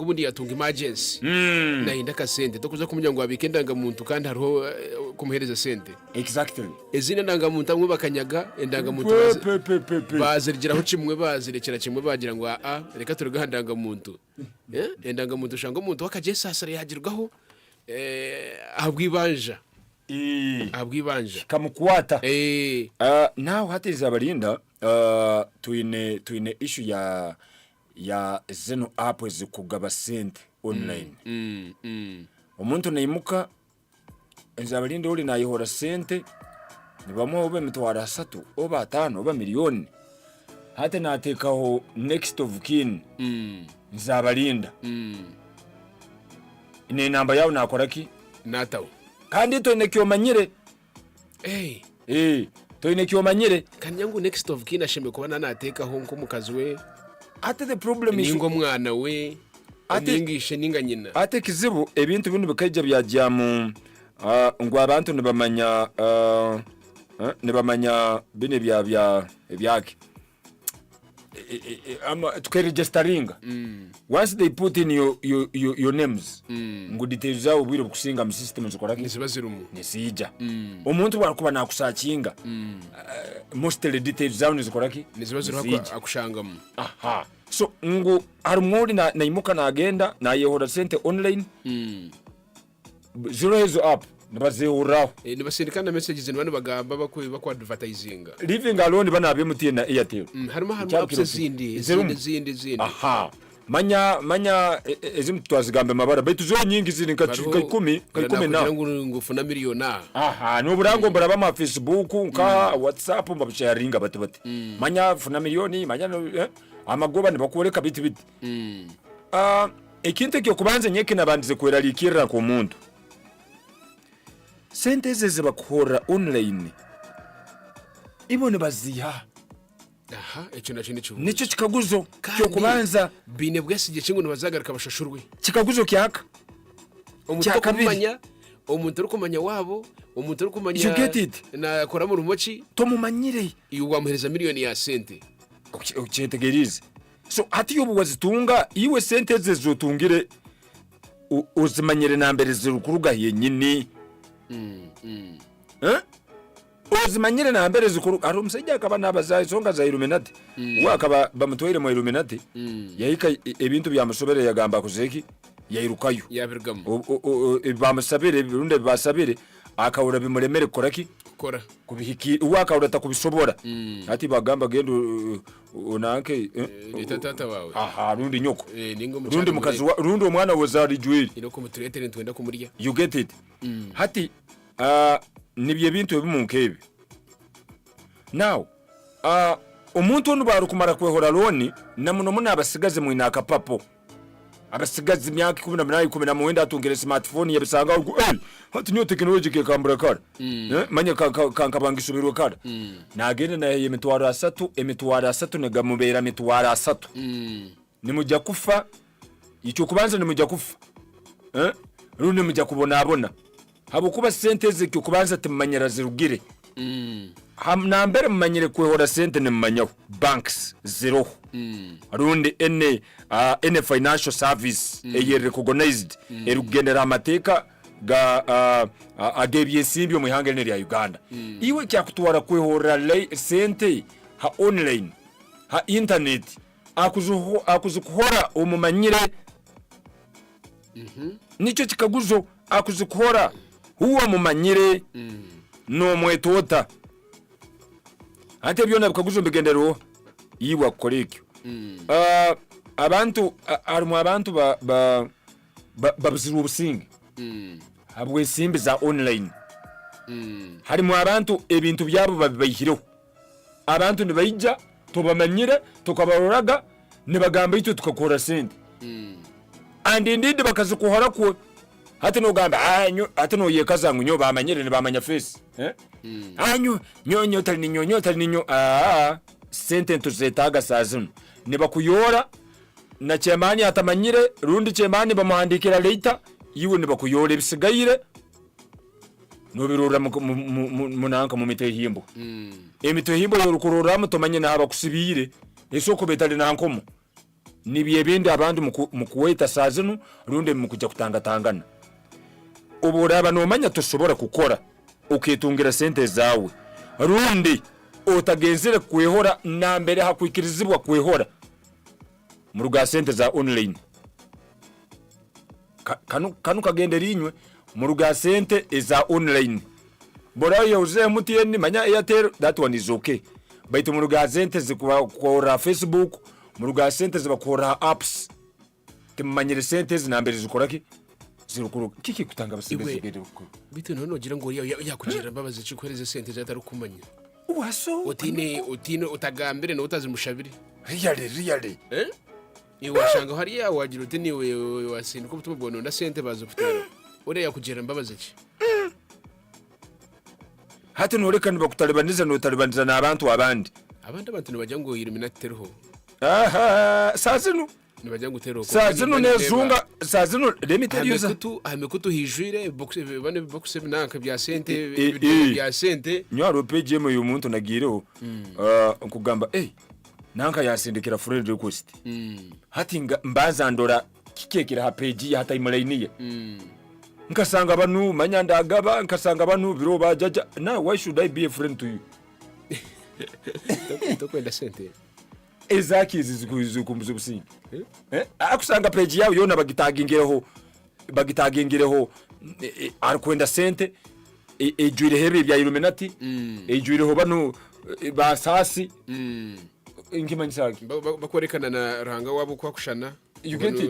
ubundi yatunga emergency nahinda kasente to kuza kumenya ngo abike ndangamuntu kandi hariho kumuhereza sente exactly ezine ndangamuntu amwe bakanyaga endangamuntu bazirigiraho kimwe bazirekera kimwe bagira ngo reka turuga ndangamuntu endangamuntu shanga umuntu wakaje sasa yagirwaho abwibanja kamukwata now hatiza barinda tuine issue ya zeno app zikugaba sente online umuntu nayimuka nzabarinda uri nayihora sente nibamo obe mitwara 3 oba 5 oba miliyoni hate natekaho next of kin nzabarinda ine namba yawe nakoraki natawo kandi toine kyomanyire toine kyomanyire kanyangu next of kin asheme kubana natekaho nko mukazi we ate the problem is ningo mwana we atingishe ninga nyina ate kizibu ebintu bindi bikajja byajya mu ngo abantu nibamanya bine byake tukeregisteringa once they put in your names ngo details zawo bwire kusinga mu system zikora kizibazirumu nisija umuntu barakuba nakusakinga mostly details zawo zikora ki nizibazirumu akushangamo so ngo harumuri nayimuka nagenda nayehora sente online zero hezo app nabazehuraho nibasindikana messages n'abantu bagamba bakwa advertising living alone banabe mutiyena Airtel harimo apps zindi manya ezimu twazigambe mabara betu zo nyingi ziri ka 10 na ngufuna miliyona no burango baraba ma Facebook nka WhatsApp mbabusharinga bati manya funa miliyoni manya amagoba nibakoreka biti ekinte kyo kubanze nyeke nabandize kwera likira ku muntu sente zibakora online ibone baziha echo nakindi cyo nico kikaguzo cyo kubanza bine bwesije kingo nibazagaruka bashashurwe kikaguzo kyaka umuntu uri kumanya wabo umuntu uri kumanya na kora mu rumochi to mumanyire yuwamuhereza miliyoni ya sente uchetegerize so hati yobu wazitunga iwe sente zezotungire uzimanyire nambere zirukuruga yenyini uzimanyire nambere zikuru ari umusejja akaba nabazaye songa za Illuminati wakaba bamutwire mu Illuminati yahika ebintu byamusobere yagamba kuzeki yayirukayo yabirgamo bamusabire birunde basabire akawura bimuremere koraki kora kubihiki wakawura takubisobora ati bagamba gendo unanke tata wawe rundi nyoko rundi mukazi rundi umwana wazari jwiri ino kumuturete ntwenda kumurya you get it hati nibye bintu bimunkebe now umuntu onu baru kumara kwehora loni namuno muna abasigaze mu inaka papo abasigaze imyaka 18 19 atungire smartphone yabisanga hati nyo technology ke kambura kara manya kankabanga isubirwe kara nagende na emitwaro 3 negamubera mitwaro 3 nimujya kufa icyo kubanza nimujya kufa rundi mujya kubona habo kuba sente ziki kubanza timanyira zirugire nambere mumanyire kwehora sente nemanyaho banks zero rundi ene financial service eye recognized erugendera amateka ga agebye simbyo mu ihangane rya Uganda iwe cyakutwara kwehora sente ha online ha internet akuzukuhora umumanyire nico kikaguzo akuzukuhora huwa mumanyire no mwetota ate byona bikaguzo bigendero yiwa korekyo abantu arimo abantu babuzira ubusingi habwe simbi za online harimo abantu ebintu byabo babihireho abantu nibayijja tubamanyire tukabaroraga nibagamba icyo tukakora sente and indeed bakazukuhora ko hati no gamba hati no yekazangu nyo bamanyire nibamanya face nyo tali ninyo sente ntuzetaga sazino nibakuyora na chemani atamanyire rundi chemani bamuhandikira later yiwe nibakuyora bisigayire no birura munanka mu mitehimbo emitehimbo yorukurura mutomanye na abakusibire esoko betali nankomo nibye bindi abandi mu kuweta sazinu rundi mu kujya kutangatangana uburaba no manya toshobora gukora ukitungira sente zawe rundi utagenzere kwehora na mbere hakwikirizibwa kwehora mu ruga sente za online kanu kagendera inywe mu ruga sente za online borayo uze MTN manya Airtel that one is okay baitu mu ruga sente zikora Facebook mu ruga sente zibakora apps timanyire sente zinambere zikora ki zirukuru kiki kutanga basigaye bitu none ugira ngo yakugira mbabaze cikohereze sente zatarukumanya waso utine utagambire no utazimushabire really iwashanga hariya wagira uti niwe wasinde ko tubona na sente bazufutera ure yakugira mbabaze ki hati norekana bakutalibaniza no talibaniza na abantu abantu nibajya ngo Illuminati terho sazinu nibajya gutero sazinu nezunga sazinu limited user amekutu hijire bane box nanka bya sente bya sente nyaro page mu yumuntu nagireho kugamba nanka yasindikira friend request hati mbaza ndora kikekira ha page hata imulainiye nkasanga abantu manyandagaba nkasanga abantu biro bajaja now why should I be a friend to you tokwenda sente ezaki zizikumbuza ubusingi akusanga page yawe yona bagitagingireho arikwenda sente ejwire hebe bya Illuminati ejwireho bano basasi nkimanyisaki bakorekana na ranga wabo kwakushana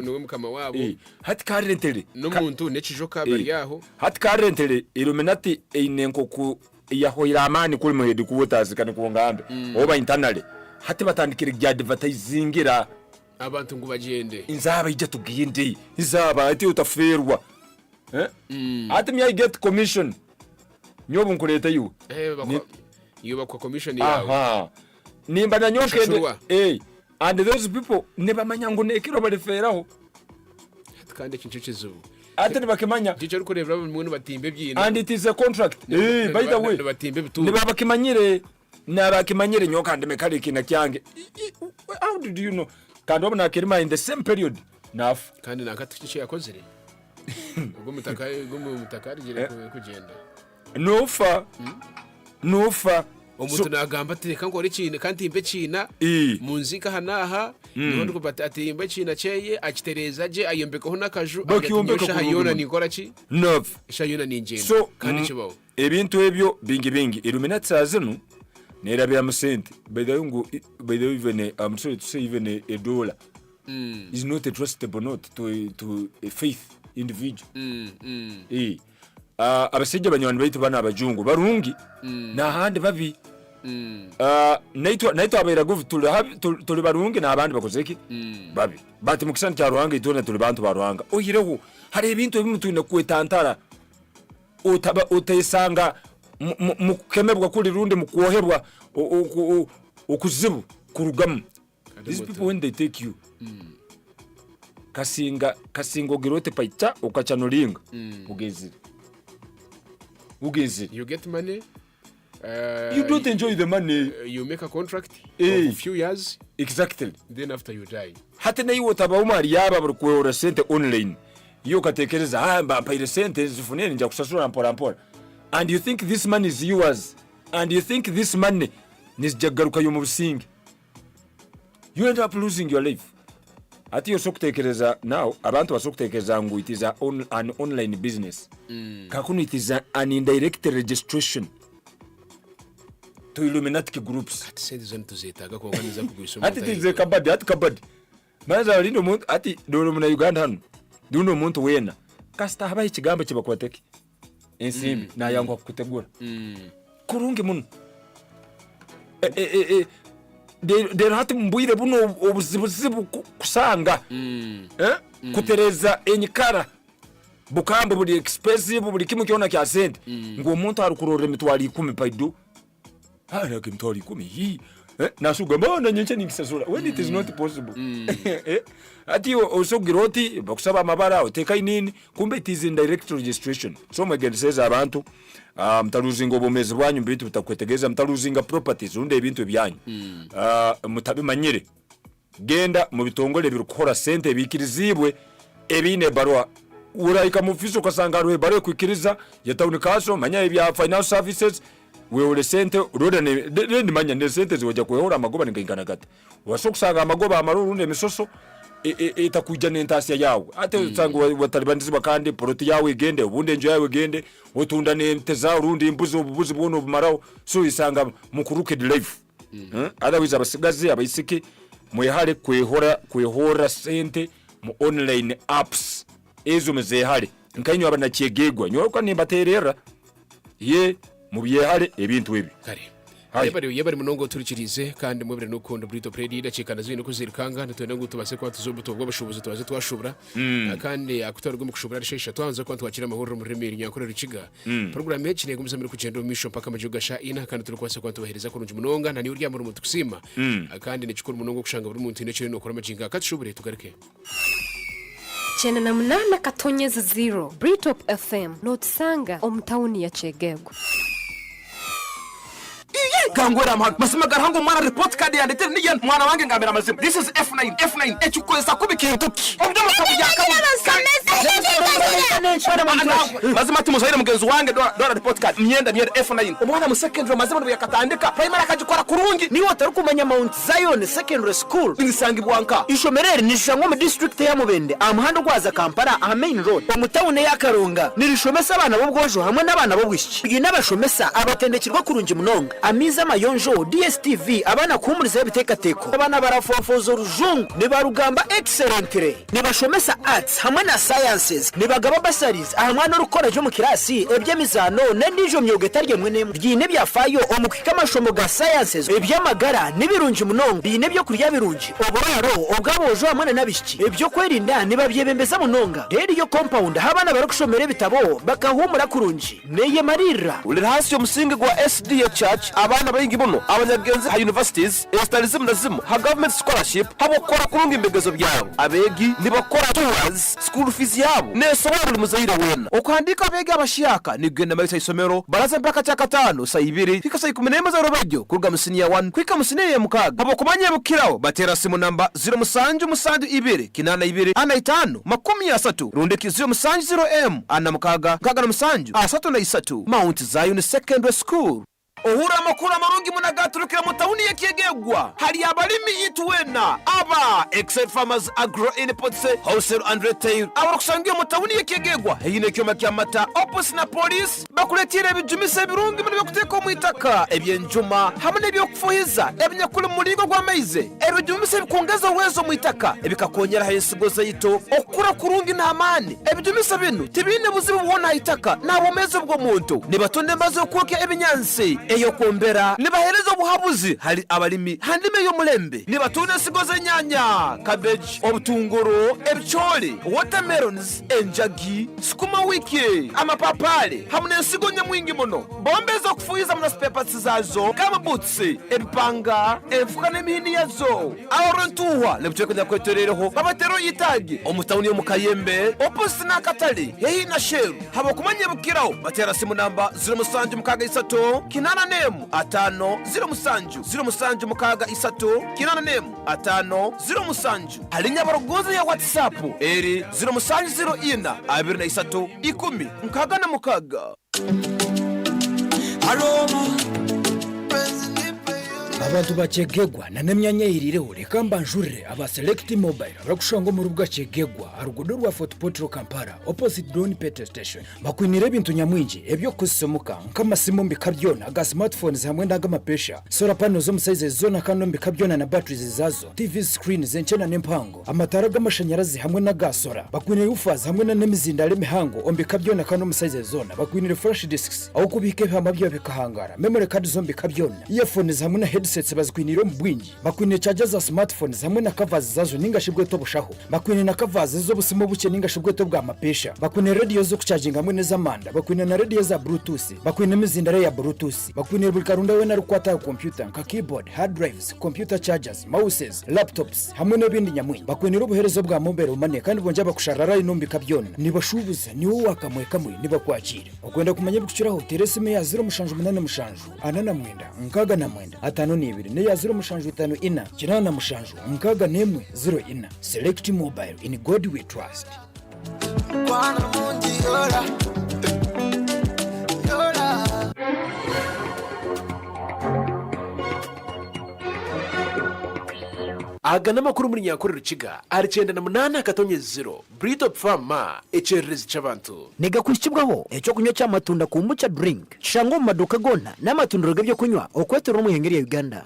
no mukama wabo hati currently no muntu nechijo kabari yaho hati currently Illuminati inenko ku yahoira amani kuri muhedi kuwotazi kandi kuongambe oba internally hati batandikira gya advertisingira abantu ngo bagende inzaba ijya tuginde izaba ati utaferwa hati me I get commission nyobu nkureta yu bakwa commission yawe nimba na nyokende and those people neba manyango nekiro bareferaho kandi kinchechezo ati bakimanya gice ruko revra umuntu batimbe byina and it is a contract by the way batimbe bitu neba bakimanyire nabakimanyire nyokande mekali kina kyange how did you know kandi obona kirima in the same period naf kandi nakatikice yakozere ubwo mutakari gire kugenda nufa umuntu nagamba ati kango uri cyine kandi imbe cyina munzika hanaha niho ndiko ati imbe cyina cyeye akitereza je ayembekaho nakaju bakiyumbeka hayona nikora ki nov shayona ninjye so kandi kibaho ebintu ebyo bingi Illuminati sazenu nerabya musente by the way even I'm sorry to say even a dollar is not a trustable note to a faith individual abasejja banywana baitu bana abajungu barungi na handi babi naitwa abera guvu tuli barungi na abandi bakozeki babi bati mukisana cya ruhanga itona tuli bantu baruhanga oyireho hari ibintu bimutu na kwetantara utayisanga mukemebwa kuri rundi mukuohebwa ukuzibu kurugamu these people when they take you kasingo girote paicha ukachanolinga ugezire you get money you don't enjoy the money you make a contract of a few years exactly then after you die hata na iwo tabaumari yaba barikuora sente online yo katekereza mbapaire sente zifuneni nja kusasura mpora and you think this money is yours and you think this money nisjagaruka yo mu busingi you end up losing your life ati yo sokutekereza now abantu basokutekereza ngo it is an online business kakunu it is an indirect registration to Illuminati groups ati sente zone tuzetaga ko nganiza kugwisha ati tize kabadi maza lindo muntu ati dolo mu Uganda hano duno muntu wena kasta habaye ikigamba kibakwateke ensimbi na yango kutegura kurungi muno there hati mbuire buno obuzibuzibu kusanga kutereza enyikara bukambe buli expensive buli kimu kiona kya sente ngo umuntu ari kurore mitwali 10 paido ara kimtwali 10 hi nasuga mbona nyenche ningisasura when it is not possible ati osogiroti bakusaba amabara oteka inini kumbe it is in direct registration so mwegendeseza abantu mtaluzinga obomezi bwanyu mbitu butakwetegeza mtaluzinga properties unde ibintu byanyu mutabimanyire genda mu bitongole birukora sente bikirizibwe ebine barwa urayika mu office ukasanga ruhe bare kwikiriza ya town council manya ibya financial services wewe sente uroda ne manya ne sente ziwajya kwehora amagoba ningana gate wasokusanga amagoba amaruru ne misoso itakuja n'entasiya yawe ate usanga watalibandizi bakandi poroti yawe igende ubunde nje yawe igende utunda n'enteza urundi imbuzi ububuzi bwono bumaraho so isanga mukuruke life otherwise abasigazi abayisiki mwehare kwehora sente mu online apps ezo mezehare nkanyo abana kiegegwa nyorwa nimbaterera ye mu byehare ebintu ebi kare yabari munongo turikirize kandi mubire n'ukundo Brito Predi dacikana zino kuzirikanga ntutenda ngo tubase kwa tuzobuto bw'abashobozi tubaze twashobora kandi akutarwa mu kushobora rishesha twanze kwa twakira amahoro mu remeri nyakora rikiga program yekine gumza muri kugenda mu mission paka majugasha ina kandi turikwase kwa tubahereza ko runje munonga nani urya muri muntu kusima kandi nicikora munongo kushanga buri muntu ine no kora majinga katshobore tugarike chena na munana katonyeza 0 Brito FM notsanga omtauni ya Chegego Gangwera masima garango mwana report card ya ndete niyan mwana wange ngambera mazima. This is F9 echukweza kubikintuki omdama kabya mazima tumuzaire mugenzi wange dora report card myenda F9 umwana mu secondary mazima ndo yakatandika primary akajikora kurungi niwe atari kumenya Mount Zion Secondary School bingisangi bwanka ishomerere nishango mu district ya Mubende amuhanda gwaza Kampala a main road omutawune ya Karonga nirishomesa abana bobwojo hamwe n'abana bobwishi bigi n'abashomesa abatendekirwa kurungi munonga amiza mayonjo DSTV abana kumuriza ibitekateko abana barafofoza urujungu ne barugamba excellently ne bashomesa arts hamwe na sciences ne bagaba basaries ahamwe no rukora jo mu kirasi ebyemizano ne ndijo myuga tarye mwene byine byafayo omukika amashomo ga sciences ebyamagara nibirunji munongo bine byo kurya birunji oboraro obwabojo hamwe nabishiki ebyo kwerinda ne babyebembeza munonga rero yo compound habana barukushomera bitabo bakahumura kurunji neye marira uri hasi yo musingi gwa SDA church abana bayingi buno abanyagenzi ha universities estalism nazimo ha government scholarship habokora kurunga imbegezo byabo abegi nibakora tours school fees yabo nesobora muzahira wena okwandika abegi abashiyaka nigenda muri isomero baraza mpaka cya 5 sa 2 fika sa 10 za robajyo kuruga musini ya 1 kwika musini ya mukaga habokumanye bukirawo batera simu namba 0772 kinana 2 ana 5 30 rundiki 0700 ana mukaga kaga na musanju asatu na 3 Mount Zion Secondary School. Ohura makura marungi munagaturukira mutawuni ya Kiegegwa hari abalimi yituwena aba Excel Farmers Agro Inputs Wholesale and Retail abarukusangiye mutawuni ya Kiegegwa heyine cyoma cyamata opposite na police bakuletire ebijumise birungi muri bakuteka mu itaka ebyenjuma hamwe n'ebyo kufuhiza ebinyakule muligo gwa maize ebijumise bikongeza uwezo mu itaka ebikakongera hayisigoza yito okura kurungi n'amani ebijumise bino tibine buzibu bubona itaka nabomeze bwo muntu nibatonde maze okuke ebinyansi eyo kombera nibahereza obuhabuzi hari abalimi handime yo mulembe nibatunda sigoze nyanya cabbage obutunguru ebicholi watermelons enjagi skuma wiki amapapale hamwe nsigo nyamwingi muno bombeza kufuiza mu papers zazo kama butsi ebipanga efuka n'emihini yazo aorontuwa lebuteko nyakweterereho babatero yitagi omutawuni yo mukayembe opposite na katali hehi na sheru habokumanye bukirawo batera simu namba 07 mukaga 3 kinana nemu 5 0 mukaga 3 kinana nemu 5 0 halinya barogoza ya WhatsApp eri 0 ina 23 10 mukaga na mukaga aroma abantu bacegegwa na nemyanya irireho reka mbanjurire aba select mobile barakushanga mu rubuga cegegwa harugodo rwa Fort Portal Kampala opposite drone petrol station bakwinire ibintu nyamwinji ebyo kusomuka nk'amasimu mbikabyona aga smartphones hamwe n'agamapesha solar panels zo musize zona kandi mbikabyona na batteries zazo TV screen zencena n'empango amatara g'amashanyarazi hamwe na gasora bakwinire ufaza hamwe na nemizinda lemihango ombikabyona kandi musize zona bakwinire flash disks aho kubike hamabyo bikahangara memory card zo mbikabyona earphones hamwe na headsets bazikwinire mu bwingi bakwinire charger za smartphones hamwe na covers zazo ningashibwe to bushaho bakwinire na covers zo busimo buke ningashibwe to bwa mapesha bakwinire radio zo kucharginga hamwe n'ezamanda bakwinire na radio za bluetooth bakwinire mizindare ya bluetooth bakwinire buri karunda we na rukwata computer nka keyboard hard drives computer chargers mouses laptops hamwe n'ibindi nyamwinyi bakwinire ubuherezo bwa mobile money kandi bonja bakusharara inombi kabyona nibashubuza niwo wakamwe kamwe nibakwakira ukwenda kumanya bikuciraho teresime ya 0 mushanju 8 mushanju anana mwenda nkaga na mwenda atano n'ibiri neya 0754 874 Select Mobile, in God we trust. agana amakuru muri nyakorera Rukiga ari 98/0 Britop Pharma echerezi c'abantu nega kwishibwaho ecyo kunywa cy'amatunda ku mucha drink shango mu maduka gona n'amatunda byo kunywa okwetero mu hengeri ya Uganda.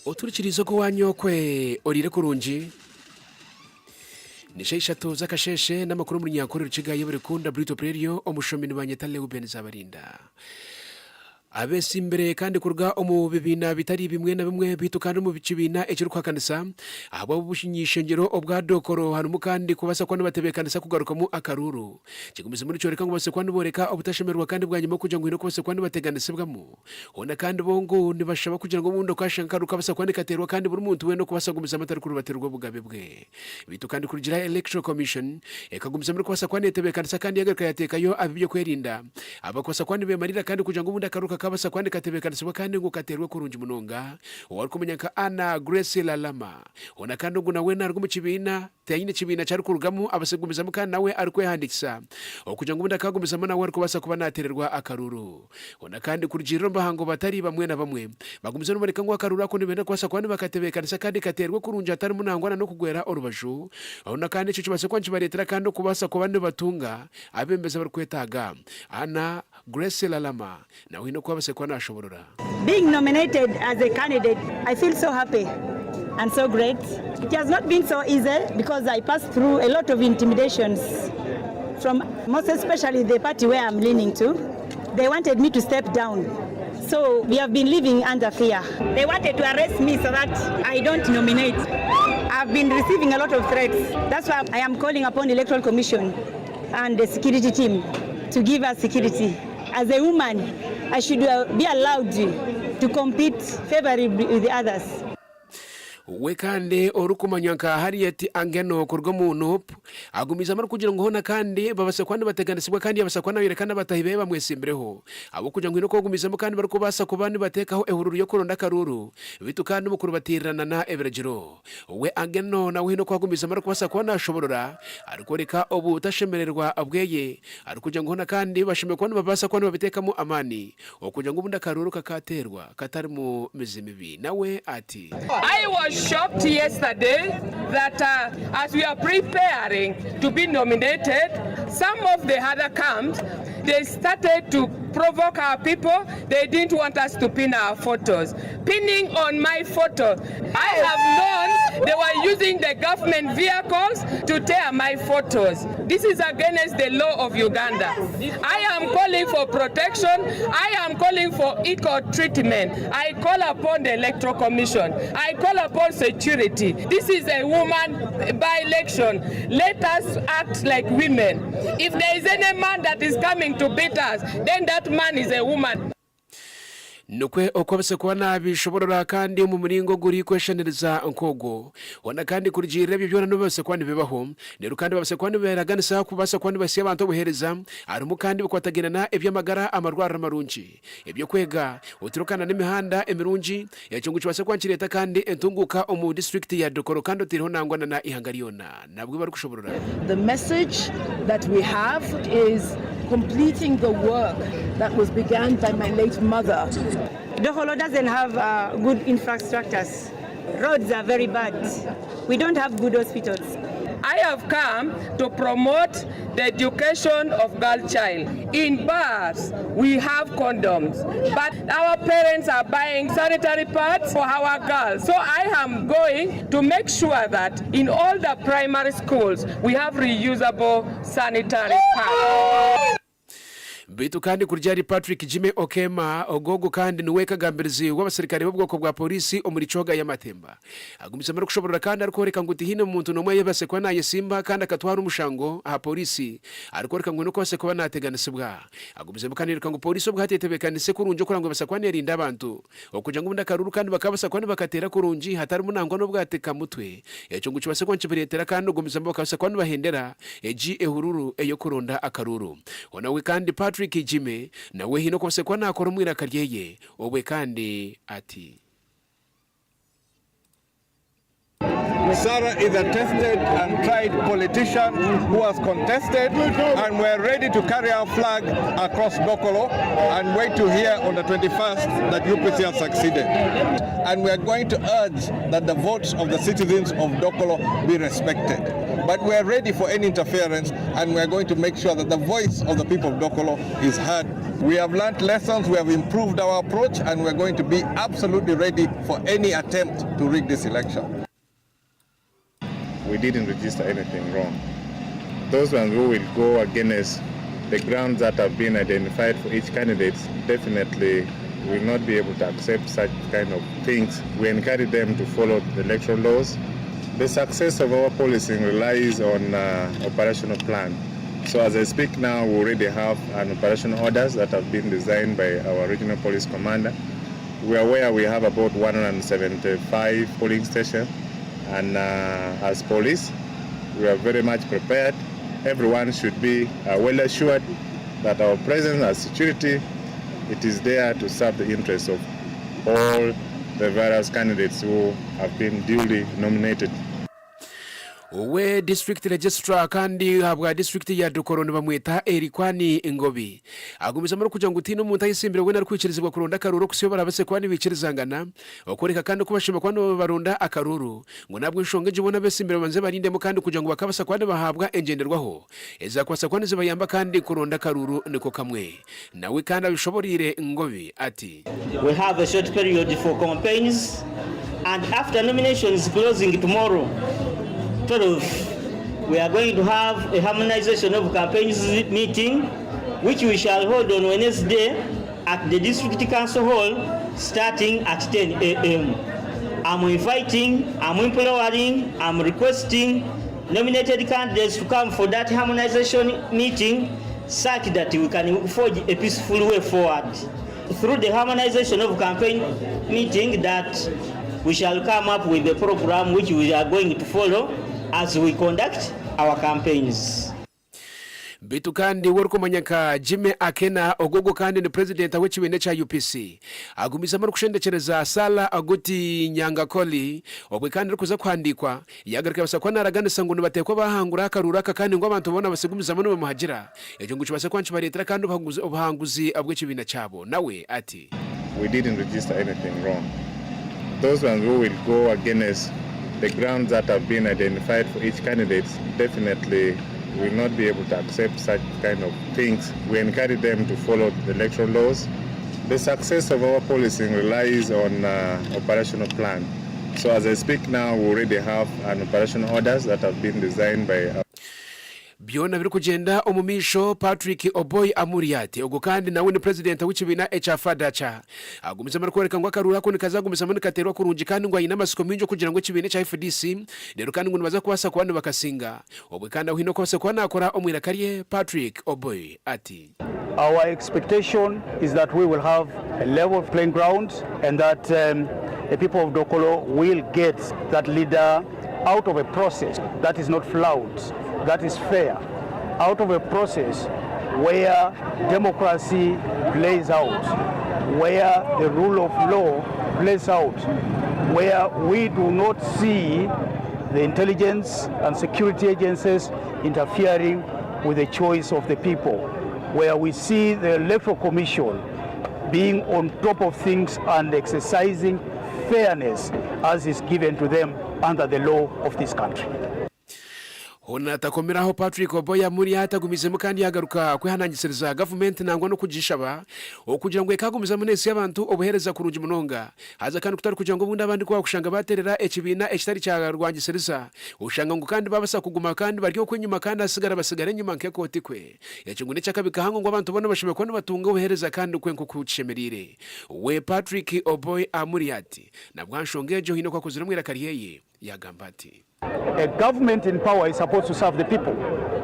oturikirizo ko wanyokwe orire kurungi nishe ishatu zakasheshe n'amakuru muri nyakorera Rukiga yebere kunda Britop Radio omushomini banyetale ubeneza barinda abesi imbere kandi kurga omu bibina bitari bimwe na bimwe bitukana mu bicibina ekiri kwakanisa abo bushinyishengero obwa dokoro hanumu kandi kubasa kwano batebekanisa kugaruka mu akaruru kigumize muri cyoreka ngo base kwano boreka obutashemerwa kandi bwanyuma kugira ngo ino kubase kwano bateganisebwamo ona kandi bongo nibashaba kugira ngo mundo kashankaruka basa kwano katerwa kandi buri muntu we no kubasa gumiza amatari kuri baterwa bugabe bwe bitu kandi kugira electoral commission ekagumiza muri kubasa kwano tebekanisa kandi yagarika yatekayo abibyo kwerinda abakubasa kwano bemarira kandi kugira ngo mundo akaruka kabasa kwani katebekanisiwa kandi ngo katerwe kurungi munonga wari kumenyaka Ana Grace Lalama ona kandi ngo nawe narwo mu kibina tayine kibina cyari kurugamu abasegumiza mukana nawe ari kwehandikisa okugira ngo ubundi akagumiza nawe ari kubasa kuba natererwa akaruru ona kandi kurugiriro mbahango batari bamwe na bamwe bagumiza no bareka ngo akaruru ako nibenda kubasa kwani bakatebekanisa kandi katerwe kurungi atari munangwana no kugwera orubaju ona kandi cyo kibase kwanci baretera kandi kubasa kuba ne batunga abembeza bari kwetaga Ana Grace Lalama nawe no kwa being nominated as a candidate, I feel so happy and so great. It has not been so easy because I passed through a lot of intimidations from most especially the party where I'm leaning to. They wanted me to step down. So we have been living under fear. They wanted to arrest me so that I don't nominate. I've been receiving a lot of threats. That's why I am calling upon the Electoral Commission and the security team to give us security. As a woman, I should be allowed to compete favorably with the others. we kandi orukumanyanka hariyeti angeno kurgo muntu agumiza mar kugira ngo hona kandi babase kwandi bateganisibwa kandi abasakwana yerekana batahibe bamwesimbireho abo kugira ngo inoko gumizamo kandi bariko basa kubandi batekaho ehururu yo kuronda karuru bitu kandi mukuru batirana na eberagiro we angeno nawe hino kwagumiza mar kubasa kwana ashoborora ariko reka obu tashemererwa abweye ari kugira ngo hona kandi bashime kwandi babasa kwandi babitekamo amani okugira ngo ubunda karuru kakaterwa katari mu mizimibi nawe ati I was shocked yesterday that as we are preparing to be nominated, some of the other camps, they started to provoke our people. They didn't want us to pin our photos. Pinning on my photo, I have known they were using the government vehicles to tear my photos. This is against the law of Uganda. I am calling for protection. I am calling for equal treatment. I call upon the Electoral Commission. I call upon security. This is a woman by-election. Let us act like women. If there is any man that is coming to beat us, then that man is a woman. nukwe okobese kwa nabi shoborora kandi mu muringo guri kweshaniriza nkogo wana kandi kurigire byo byona nubose kwandi bebaho nero kandi babase kwandi beraganisa kubasa kwandi basiye abantu buhereza arimu kandi bukwatagirana ebyamagara amarwara marunji ebyo kwega utirukana n'imihanda emirunji yacyungu kibase kwankireta kandi entunguka omu district ya Dokoro kandi tiriho nangwana na ihangariona nabwo bari kushoborora. The message that we have is completing the work that was began by my late mother. Doholo doesn't have good infrastructures. Roads are very bad. We don't have good hospitals. I have come to promote the education of girl child. In bars, we have condoms, but our parents are buying sanitary pads for our girls. So I am going to make sure that in all the primary schools, we have reusable sanitary pads. bitu kandi kuryari Patrick Jimmy Okema ogogo kandi niwe kagambirizi w'abasirikare b'ubwoko bwa polisi omuri coga y'amatemba agumisa muri kushobora kandi ariko reka nguti hino umuntu nomwe yebase kwa naye simba kandi akatwara umushango aha polisi ariko reka ngo nuko base kuba nateganisibwa agumisa kandi reka ngo polisi obwatetebekanise kurunje kurango base kwa nerinda abantu okuja ngo ndakaruru kandi bakabasa kwa bakatera kurunji hatari munango no bwateka mutwe eco ngo kibase kwa nchibiretera kandi ugumisa bakabasa kwa bahendera eji ehururu eyo kuronda akaruru onawe kandi Patrick Jimmy nawe hino kose kwa nakora mwira karyeye obwe kandi ati Sarah is a tested and tried politician who has contested, and we're ready to carry our flag across Dokolo and wait to hear on the 21st that UPC has succeeded. And we're going to urge that the votes of the citizens of Dokolo be respected. But we're ready for any interference, and we're going to make sure that the voice of the people of Dokolo is heard. We have learned lessons, we have improved our approach, and we're going to be absolutely ready for any attempt to rig this election. We didn't register anything wrong. Those ones who will go against the grounds that have been identified for each candidate definitely will not be able to accept such kind of things. We encourage them to follow the electoral laws. The success of our policing relies on operational plan. So as I speak now, we already have an operational orders that have been designed by our regional police commander. We are aware we have about 175 polling stations. And as police, we are very much prepared. Everyone should be well assured that our presence as security, it is there to serve the interests of all the various candidates who have been duly nominated. we district registrar kandi habwa district ya Dukoroni bamwita Erikwani Ingobi agumisa muri kuja ngutino umuntu ayisimbire we narukwikirizwa kuronda akaruru kusiyobora base kwani bikirizangana okoreka kandi kubashima kwano barunda akaruru ngo nabwo nshongeje ubona besimbire banze barindemo kandi kuja ngo bakabasa kwani bahabwa engenderwaho eza kwasa kwani zibayamba kandi kuronda akaruru niko kamwe nawe kandi abishoborire Ngobi ati we have a short period for campaigns and after nominations closing tomorrow 12, we are going to have a harmonization of campaigns meeting, which we shall hold on Wednesday at the District Council Hall, starting at 10 a.m. I'm inviting, I'm imploring, I'm requesting nominated candidates to come for that harmonization meeting, such that we can forge a peaceful way forward. Through the harmonization of campaign meeting, that we shall come up with a program which we are going to follow as we conduct our campaigns. bitu kandi worko manyaka Jimmy Akena ogogo kandi ni president w'ekibine cha UPC agumisa muri kushendekereza sala aguti Nyangakoli obwe kandi kuza kwandikwa yagarika basa kwa naraganisa ngo nibatekwa bahangura akaruraka kandi ngo abantu bona basigumiza mano bamuhagira ejo ngo kibase kwanci baretera kandi ubuhanguzi abw'ekibine cyabo nawe ati we didn't register anything wrong. Those ones who will go against the grounds that have been identified for each candidate definitely will not be able to accept such kind of things. We encourage them to follow the electoral laws. The success of our policing relies on operational plan. So as I speak now, we already have an operational orders that have been designed by our Biona biri kugenda omumisho Patrick Oboy Amuriate ogo kandi nawe ni president w'ikibina HFDC agumisa muri kwereka ngo akarura ko nikazagumisa muri katerwa kurunji kandi ngo ayina masiko minjo kugira ngo kibine cha FDC rero kandi ngo nibaza kwasa kwandi bakasinga obwe kandi ahino kose kwa nakora omwira kariye Patrick Oboy ati our expectation is that we will have a level playing ground and that the people of Dokolo will get that leader out of a process that is not flawed, that is fair, out of a process where democracy plays out, where the rule of law plays out, where we do not see the intelligence and security agencies interfering with the choice of the people, where we see the Electoral Commission being on top of things and exercising fairness as is given to them under the law of this country. hona takomeraho Patrick Oboya muri hatagumizemo kandi yagaruka kwihanangisiriza government nangwa no kugishaba okugira ngo ekagumiza munesi y'abantu obuhereza kurungi munonga haza kandi kutari kugira ngo bundi abandi kwa kushanga baterera ekibina ekitari cya rwangisiriza ushanga ngo kandi babasa kuguma kandi baryo kwenyuma kandi asigara basigara nyuma nke koti kwe yakingune cyakabika hango ngo abantu bone bashobe ko batunga obuhereza kandi kwenko kucemerire we Patrick Oboy amuri ati nabwanshongeje hino kwa kuzira mwira kariyeye yagamba ati A government in power is supposed to serve the people.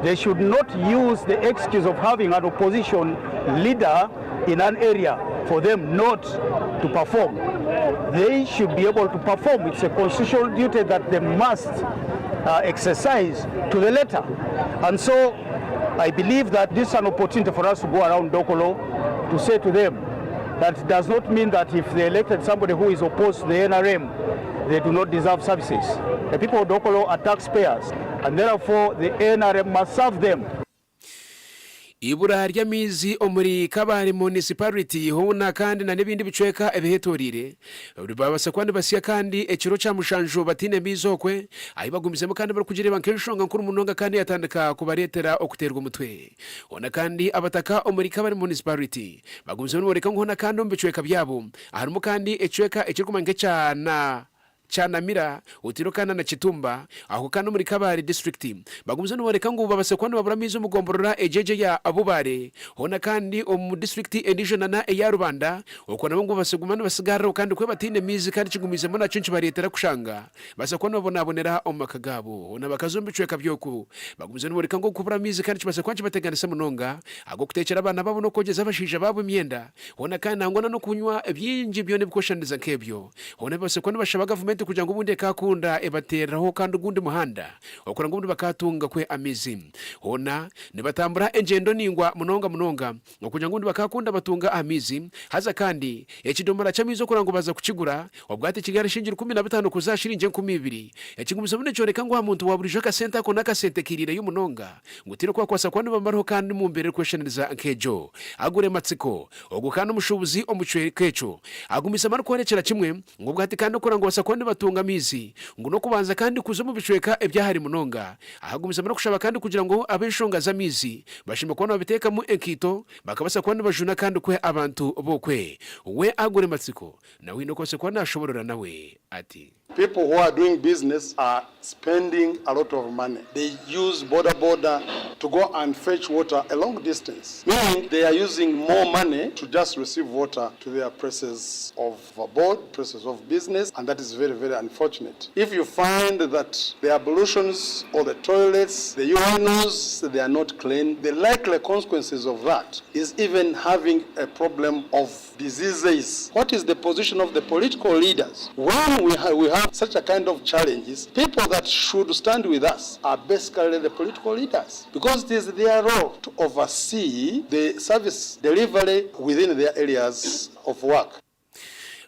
They should not use the excuse of having an opposition leader in an area for them not to perform. They should be able to perform. It's a constitutional duty that they must exercise to the letter. And so I believe that this is an opportunity for us to go around Dokolo to say to them that it does not mean that if they elected somebody who is opposed to the NRM, they do not deserve services. The people of Dokolo are taxpayers, and therefore the NRM must serve them. Ibura ry'amizi omuri Kabare municipality hona kandi na nebindi bicweka ebihetorire babasa kwandi basiya kandi ekiro cya mushanjo batine bizokwe ayibagumizemo kandi bari kugireba nk'inshonga nkuru munonga kandi yatandika kubaretera okuterwa umutwe hona kandi abataka omuri Kabare municipality bagumizemo boreka nkona kandi ombicweka byabo harimo kandi ecweka ekirikumange Chanamira utirukana na Chitumba aho kandi muri Kabare district bagumze no bareka ngo babase kwano baburamizo mugomborora ejeje ya Abubare hona kandi mu district edition na ya Rubanda ukona ngo basegumana basigara kandi kwe batine mizi kandi kigumizemo na cinci baretera kushanga basa kwano babonabonera omakagabo hona bakazombicweka byoku bagumze no bareka ngo kubura mizi kandi kibase kwanci bateganisa munonga ago kutekera abana babo no kogeza bashije babo imyenda hona kandi nangona no kunywa ebyinji byone bikoshandiza nkebyo hona base kwano bashaba government kugira ngo bunde kakunda ebateraho kandi gundi muhanda okora ngo bundi bakatunga kwe amizi hona nibatambura engendo ningwa munonga okugira ngo bundi bakakunda batunga amizi haza kandi ekidomora cyamizo kora ngo baza kukigura obwate kigari shingira 15 kuzashirinje 12 ekigumiza bune cyoreka ngo umuntu waburije ka center ko nakasente kirire y'umunonga ngutire kwa kwasa kwandi bamaraho kandi mu mbere kweshaniriza nkejo agure matsiko ogukana umushubuzi omucwere kecho agumisa mara kwerekera kimwe ngo bwate kandi kora ngo basa kwandi batunga mizi ngo no kubanza kandi kuzo mu bicweka ebyahari munonga ahagumisa mara kushaba kandi kugira ngo abeshonga za mizi bashima kubona babiteka mu enkito bakabasa kwandi bajuna kandi kwe abantu bokwe we agure matsiko nawe no kose kwandi ashoborora nawe ati people who are doing business are spending a lot of money. They use border to go and fetch water a long distance, meaning they are using more money to just receive water to their places of abode, places of business, and that is very, very unfortunate. If you find that the ablutions or the toilets, the urinals, they are not clean, the likely consequences of that is even having a problem of diseases. What is the position of the political leaders? When we have such a kind of challenges, people that should stand with us are basically the political leaders, because it is their role to oversee the service delivery within their areas of work.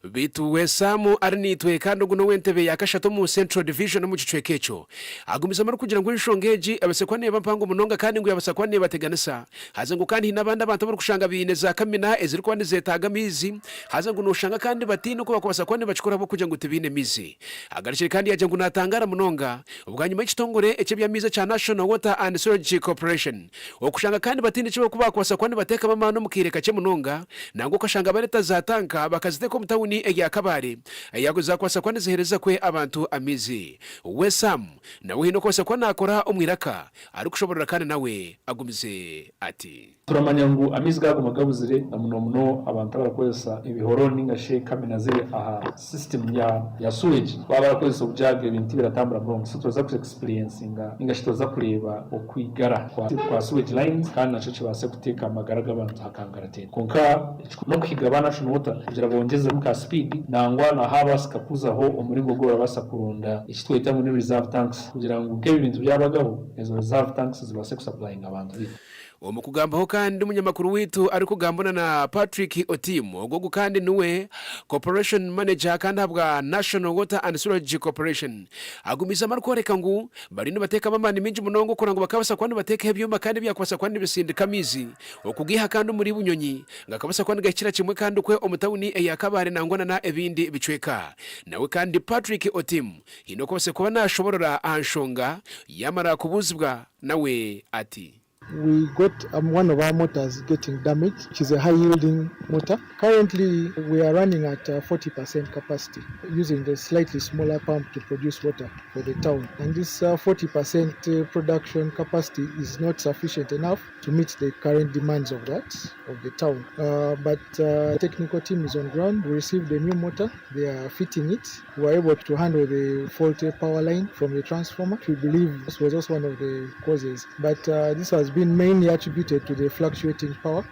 Bitu Samu arinitwe kandi guno wentebe yakashato mu Central Division mu gicwekecho agumiza mara kugira ngo inshongeji abasekwane bampango munonga kandi ngo yabasakwane bateganisa haza ngo kandi nabanda abantu bari kushanga bineza kamina eziri kwandi zetaga mizi haza ngo noshanga kandi batino ko bakubasakwane bacikora bo kugira ngo tebine mizi agarishye kandi yaje ngo natangara munonga ubwanyuma y'ikitongore ekebya miza cha National Water and Sewage Corporation okushanga kandi batinde cyo kuba kubasakwane bateka bamano mukireka cye munonga nango kashanga bareta zatanka bakaziteko mutawuni ya Kabare yaguza kwasa kwani zihereza kwe abantu amizi we Sam nawe hino kwasa kwana akora umwiraka ari kushoborera kandi nawe agumize ati turamanya ngo amizi gago magabuzire na muno abantu barakozesa ibihoro ningashe kamena zire aha system ya sewage barakozesa ubujage ibintu biratambura bronze so tuza ku experiencinga ingashitoza kureba okwigara kwa sewage lines kandi naco kibase guteka amagara y'abantu hakangaratera konka no kwigaba National Water kugira bongeze mu ka speed nangwa na habas kakuzaho umuringo gora basa kurunda ikitwita muri reserve tanks kugira ngo ibintu byabagaho ezo reserve tanks zibase supplying abantu umukugambaho kandi umunyamakuru witu ari kugambana na Patrick Otim ogogo kandi nuwe corporation manager kandi habwa National Water and Sewage Corporation agumiza markoreka ngu barino bateka mamani minji munongo kurango bakabasa kwandi bateka hebyuma kandi byakwasa kwandi bisindika mizi okugiha kandi muri bunyonyi ngakabasa kwandi gakira kimwe kandi kwe omutawuni eyakabare nangona na ebindi bicweka nawe kandi Patrick Otim hino kose kuba nashoborora anshonga yamara kubuzibwa nawe ati we got one of our motors getting damaged, which is a high-yielding motor. Currently, we are running at 40% capacity, using the slightly smaller pump to produce water for the town. And this 40% production capacity is not sufficient enough to meet the current demands of the town. But the technical team is on ground. We received a new motor. They are fitting it. We were able to handle the faulty power line from the transformer. We believe this was also one of the causes. But this has been mainly attributed to the fluctuating power.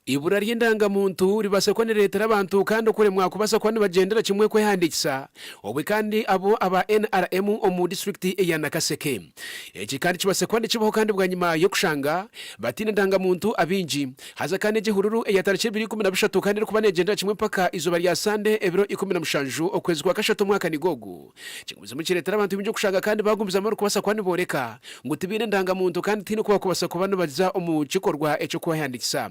Ibura ry'indangamuntu ribase ko leta y'abantu kandi ukure mwakubasa ko bagendera kimwe ko yandikisa obwe kandi abo aba NRM omu district ya Nakaseke iki kandi kibase ko kibaho kandi bwa nyuma yo kushanga batina ndangamuntu abinji haza kandi gihururu ya tariki 2013 kandi kuba negendera kimwe paka izuba rya Sande ebiro 17 okwezi kwa kashatu mwaka nigogo kigumiza mu leta y'abantu binjo kushanga kandi bagumbiza amaro kubasa ko boreka ngo tibine ndangamuntu kandi tino kuba kubasa ko baza omu kikorwa eco ko yandikisa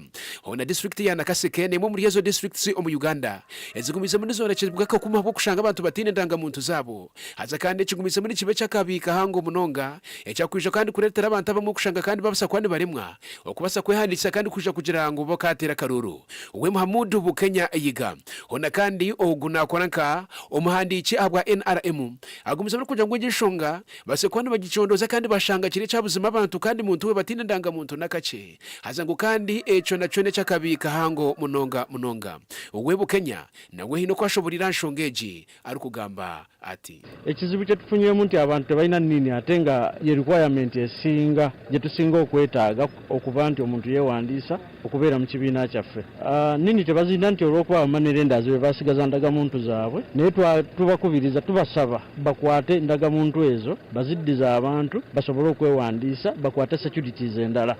district ya Nakaseke nemo muri yezo districts mu Uganda ezigumiza muri zone cyebwa ko kuma bwo kushanga abantu batine ndangamuntu zabo haza kandi kigumiza muri kibe cyakabika hango munonga ecyakwisha kandi kuretera abantu abamo kushanga kandi babasa kwandi baremwa okubasa kwehanditsa kandi kuja kugira ngo bokatera karuru we Muhammadu Bukenya yiga hona kandi oguna kwanaka umuhandiki abwa NRM agumiza muri kuja ngo gishonga base kwandi bagicondoza kandi bashanga kire cyabuzima abantu kandi muntu we batine ndangamuntu nakace haza ngo kandi eco na cone cyaka kahango munonga uwe Kenya nawe hino kwashoborira nshongeji ari kugamba ati ekizibu kye tufunye muntu abantu balina nini atenga ye requirement esinga je tusinga okwetaaga okuvanti omuntu yewandisa okubeera mu kibiina kyaffe nini tebazinda nti olwokuba amanerenda azibe basigaza ndagamuntu zaabwe naye tubakubiriza tubasaba bakwate ndagamuntu ezo baziddiza abantu basobole okwewandisa bakwate securities endala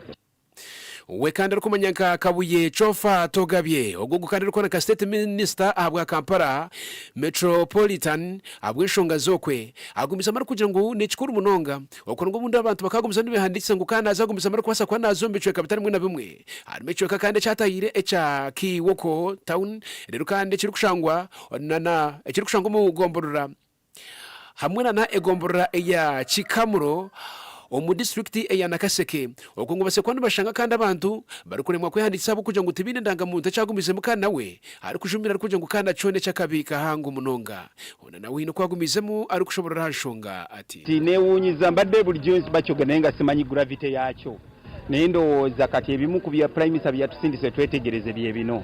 we kandi rukumanyanka kabuye chofa togabye ogugu kandi rukona ka state minister abwa Kampala metropolitan abwishonga zokwe agumisa mara kugira ngo nekikuru munonga okora ngo bunda abantu bakagumisa nibehanditse ngo kana azagumisa mara kwasa kwa nazombicwe kapitali mwe na bimwe arimecwe kandi cyatayire echa kiwoko town rero kandi kiri kushangwa na kiri kushangwa mu gomborora hamwe na egomborora ya Chikamuro omu district ya Nakaseke okungo base kwandi bashanga kandi abantu bari kuremwa kwehanditsa abo kugira ngo tibine ndangamuntu cyagumize mukana nawe ari kujumbira ari kugira ngo kandi cone cyakabika hangu munonga ona nawe hino kwagumizemo ari kushobora hanshonga ati tinewunyiza mbadde buli jonsi bachogenenga simanyi gravity yakyo nendo zakati ebimu ku bya prime minister byatusindise twetegereze bye bino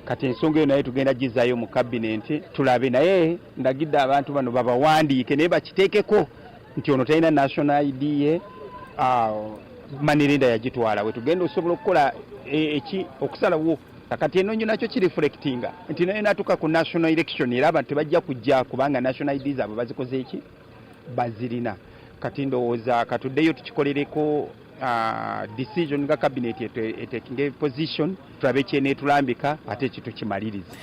kati ensonga yo naye tugenda gizayo mu cabinet tulabe naye ndagidde abantu bano babawandiike naye bakiteekeko nti ono talina national ID ye manerenda yagitwala we tugenda osobola okukola eki okusalawo kakati eno nakyo kireflectinga nti naye natuka ku national election era abantu tebajja kujja kubanga national ID zaabwe bazikoze eki bazirina kati ndowooza katuddeyo tukikolereko decision nga cabinet taking position tulabe kyenetulambika ate kitukimaliriza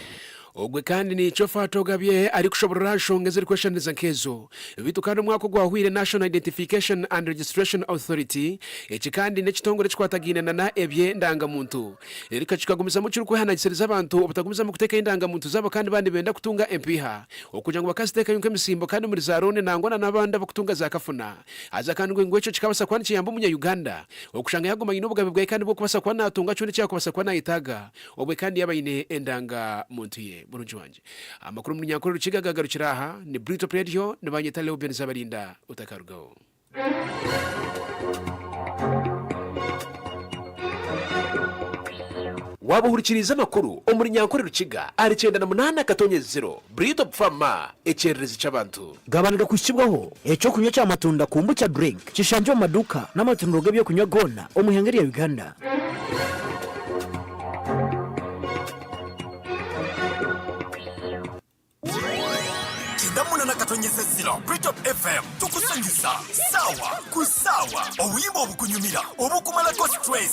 ogwe kandi ni chofa togabye ari kushobora nshongeze question zankezo bitu kandi mwako gwahwire National Identification and Registration Authority eki kandi nekitongore kikwatagina na ebye ndangamuntu erika kikagumiza mu kiruko hanagiseriza abantu obutagumiza mu kuteka indangamuntu zabo kandi bandi benda kutunga MPH okugira ngo bakasiteka yunke misimbo kandi muri zarone nangona nabanda bakutunga zakafuna aza kandi ngo eco kikabasa kwani kiyamba munya Uganda okushanga yagoma inobugabe bwe kandi bwo kubasa kwana atunga cyone cyakubasa kwana itaga obwe kandi yabayine endanga muntu ye burunji wanje amakuru mu nyankuru rukigagarukira aha ni Brito Radio nabanyeta Leo Benzabarinda utakarugaho wabuhurikiriza amakuru omuri nyankuru rukiga ari 98 Brito Pharma echerezi cy'abantu gabanira kushibwaho eco kunywa cy'amatunda kumbucha drink kishanje mu maduka n'amatunda byo kunywa gona omuhengeri ya Uganda na katonyeze zero Britop FM tukusanyusa sawa kusawa obuyimba obukunyumira obukumala ko stress